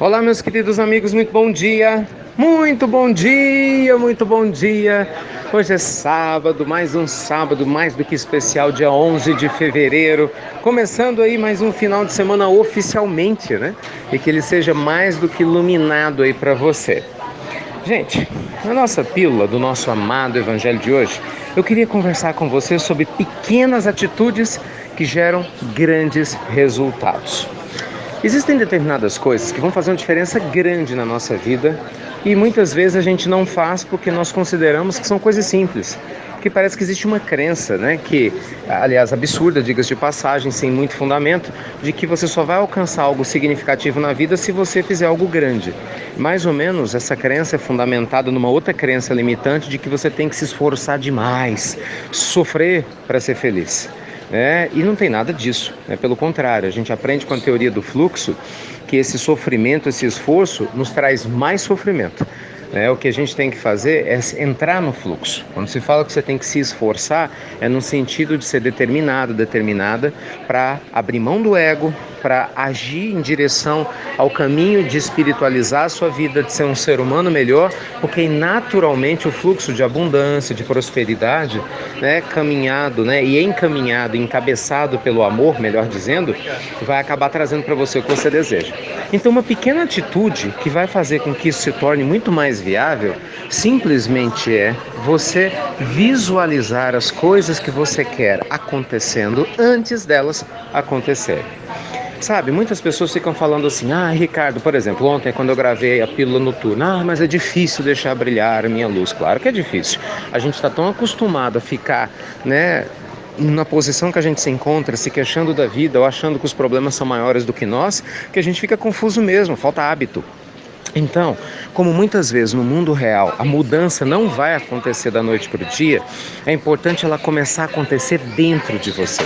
Olá, meus queridos amigos, muito bom dia! Muito bom dia, muito bom dia! Hoje é sábado, mais um sábado mais do que especial, dia 11 de fevereiro. Começando aí mais um final de semana oficialmente, né? E que ele seja mais do que iluminado aí para você. Gente, na nossa pílula do nosso amado evangelho de hoje, eu queria conversar com você sobre pequenas atitudes que geram grandes resultados. Existem determinadas coisas que vão fazer uma diferença grande na nossa vida e muitas vezes a gente não faz porque nós consideramos que são coisas simples. Porque parece que existe uma crença, né, que, aliás, absurda, diga-se de passagem, sem muito fundamento, de que você só vai alcançar algo significativo na vida se você fizer algo grande. Mais ou menos, essa crença é fundamentada numa outra crença limitante de que você tem que se esforçar demais, sofrer para ser feliz. E não tem nada disso, pelo contrário, a gente aprende com a teoria do fluxo que esse sofrimento, esse esforço nos traz mais sofrimento. O que a gente tem que fazer é entrar no fluxo. Quando se fala que você tem que se esforçar, é no sentido de ser determinado, determinada para abrir mão do ego, para agir em direção ao caminho de espiritualizar a sua vida, de ser um ser humano melhor, porque naturalmente o fluxo de abundância, de prosperidade, caminhado, e encaminhado, encabeçado pelo amor, melhor dizendo, vai acabar trazendo para você o que você deseja. Então, uma pequena atitude que vai fazer com que isso se torne muito mais viável, simplesmente é você visualizar as coisas que você quer acontecendo antes delas acontecerem. Sabe, muitas pessoas ficam falando assim, Ricardo, por exemplo, ontem quando eu gravei a pílula noturna, mas é difícil deixar brilhar a minha luz. Claro que é difícil. A gente está tão acostumado a ficar, na posição que a gente se encontra, se queixando da vida ou achando que os problemas são maiores do que nós, que a gente fica confuso mesmo, falta hábito. Então, como muitas vezes no mundo real a mudança não vai acontecer da noite para o dia, é importante ela começar a acontecer dentro de você.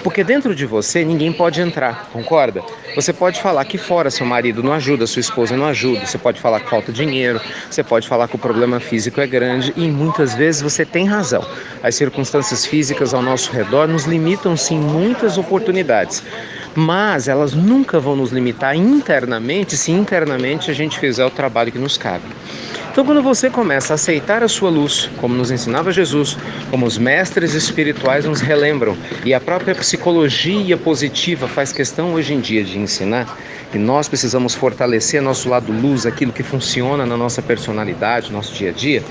Porque dentro de você ninguém pode entrar, concorda? Você pode falar que fora seu marido não ajuda, sua esposa não ajuda, você pode falar que falta dinheiro, você pode falar que o problema físico é grande e muitas vezes você tem razão. As circunstâncias físicas ao nosso redor nos limitam sim muitas oportunidades. Mas elas nunca vão nos limitar internamente se internamente a gente fizer o trabalho que nos cabe. Então, quando você começa a aceitar a sua luz, como nos ensinava Jesus, como os mestres espirituais nos relembram, e a própria psicologia positiva faz questão hoje em dia de ensinar, que nós precisamos fortalecer nosso lado luz, aquilo que funciona na nossa personalidade, nosso dia a dia.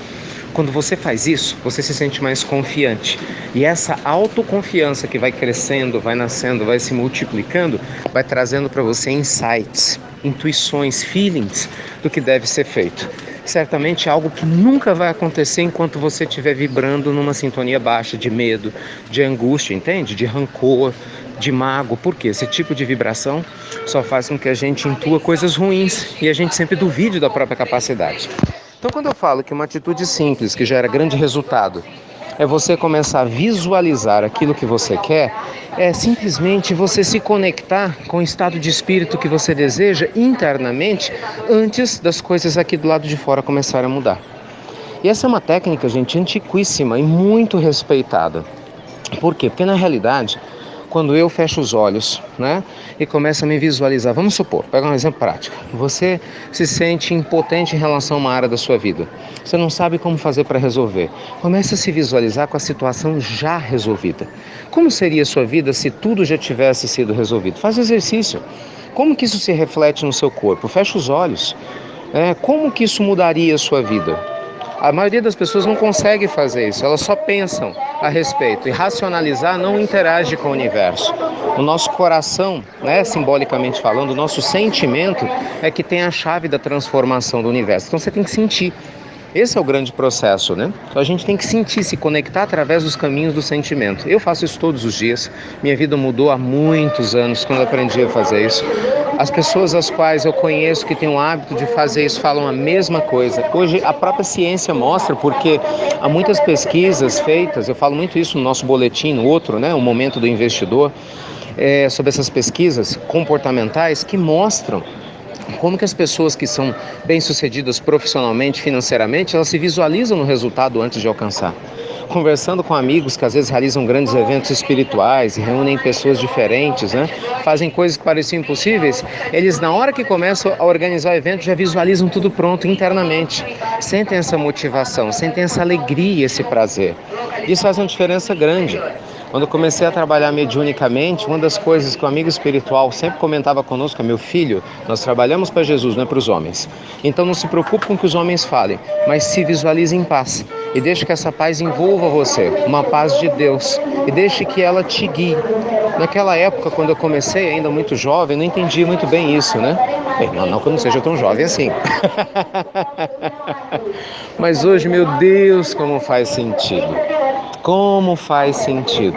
Quando você faz isso, você se sente mais confiante. E essa autoconfiança que vai crescendo, vai nascendo, vai se multiplicando, vai trazendo para você insights, intuições, feelings do que deve ser feito. Certamente é algo que nunca vai acontecer enquanto você estiver vibrando numa sintonia baixa de medo, de angústia, entende? De rancor, de mago. Por quê? Esse tipo de vibração só faz com que a gente intua coisas ruins e a gente sempre duvide da própria capacidade. Então, quando eu falo que uma atitude simples que gera grande resultado é você começar a visualizar aquilo que você quer, é simplesmente você se conectar com o estado de espírito que você deseja internamente antes das coisas aqui do lado de fora começarem a mudar. E essa é uma técnica, gente, antiquíssima e muito respeitada. Por quê? Porque na realidade, quando eu fecho os olhos, e começo a me visualizar, vamos supor, pega um exemplo prático, você se sente impotente em relação a uma área da sua vida, você não sabe como fazer para resolver, comece a se visualizar com a situação já resolvida. Como seria a sua vida se tudo já tivesse sido resolvido? Faz o exercício. Como que isso se reflete no seu corpo? Fecha os olhos. Como que isso mudaria a sua vida? A maioria das pessoas não consegue fazer isso, elas só pensam a respeito e racionalizar não interage com o universo. O nosso coração, simbolicamente falando, o nosso sentimento é que tem a chave da transformação do universo. Então você tem que sentir. Esse é o grande processo, Então a gente tem que sentir, se conectar através dos caminhos do sentimento. Eu faço isso todos os dias. Minha vida mudou há muitos anos quando eu aprendi a fazer isso. As pessoas às quais eu conheço que têm o hábito de fazer isso falam a mesma coisa. Hoje a própria ciência mostra, porque há muitas pesquisas feitas, eu falo muito isso no nosso boletim, no outro, o Momento do Investidor, sobre essas pesquisas comportamentais que mostram como que as pessoas que são bem-sucedidas profissionalmente, financeiramente, elas se visualizam no resultado antes de alcançar. conversando com amigos que às vezes realizam grandes eventos espirituais e reúnem pessoas diferentes, né? Fazem coisas que pareciam impossíveis, eles na hora que começam a organizar o evento já visualizam tudo pronto internamente. Sentem essa motivação, sentem essa alegria, esse prazer. Isso faz uma diferença grande. Quando eu comecei a trabalhar mediunicamente, uma das coisas que o amigo espiritual sempre comentava conosco é: meu filho, nós trabalhamos para Jesus, não é para os homens. Então não se preocupe com o que os homens falem, mas se visualize em paz. E deixe que essa paz envolva você, uma paz de Deus. E deixe que ela te guie. Naquela época, quando eu comecei, ainda muito jovem, não entendi muito bem isso, né? Bem, não que eu não seja tão jovem assim. Mas hoje, meu Deus, como faz sentido. Como faz sentido.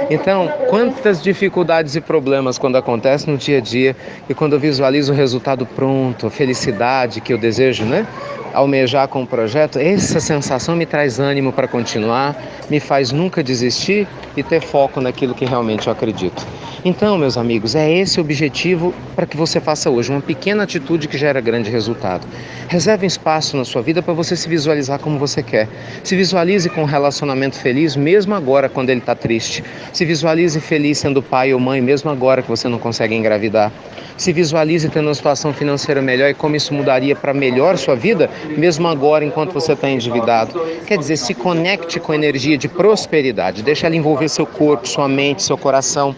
Então, quantas dificuldades e problemas quando acontecem no dia a dia e quando eu visualizo o resultado pronto, a felicidade que eu desejo, né? Almejar com o projeto, essa sensação me traz ânimo para continuar, me faz nunca desistir e ter foco naquilo que realmente eu acredito. Então, meus amigos, é esse o objetivo para que você faça hoje, uma pequena atitude que gera grande resultado. Reserve um espaço na sua vida para você se visualizar como você quer. Se visualize com um relacionamento feliz, mesmo agora quando ele está triste. Se visualize feliz sendo pai ou mãe, mesmo agora que você não consegue engravidar. Se visualize tendo uma situação financeira melhor e como isso mudaria para melhor sua vida, mesmo agora enquanto você está endividado. Quer dizer, se conecte com a energia de prosperidade, deixa ela envolver seu corpo, sua mente, seu coração.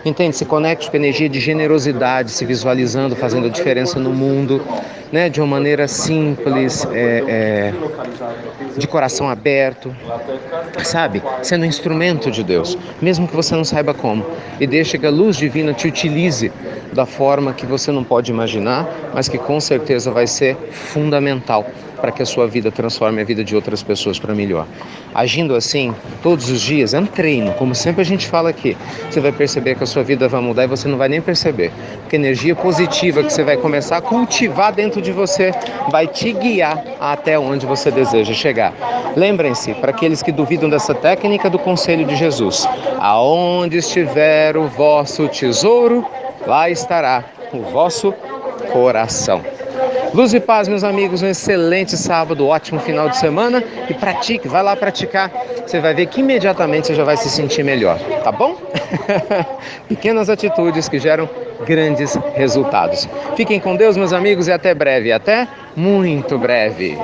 Entende? Se conecte com a energia de generosidade, se visualizando, fazendo a diferença no mundo, né? De uma maneira simples, de coração aberto, sabe? Sendo um instrumento de Deus, mesmo que você não saiba como. E deixe que a luz divina te utilize da forma que você não pode imaginar, mas que com certeza vai ser fundamental para que a sua vida transforme a vida de outras pessoas para melhor. Agindo assim, todos os dias, é um treino, como sempre a gente fala aqui. Você vai perceber que a sua vida vai mudar e você não vai nem perceber. Porque a energia positiva que você vai começar a cultivar dentro de você vai te guiar até onde você deseja chegar. Lembrem-se, para aqueles que duvidam dessa técnica do conselho de Jesus: aonde estiver o vosso tesouro, lá estará o vosso coração. Luz e paz, meus amigos, um excelente sábado, ótimo final de semana e pratique, vai lá praticar. Você vai ver que imediatamente você já vai se sentir melhor, tá bom? Pequenas atitudes que geram grandes resultados. Fiquem com Deus, meus amigos, e até breve, até muito breve.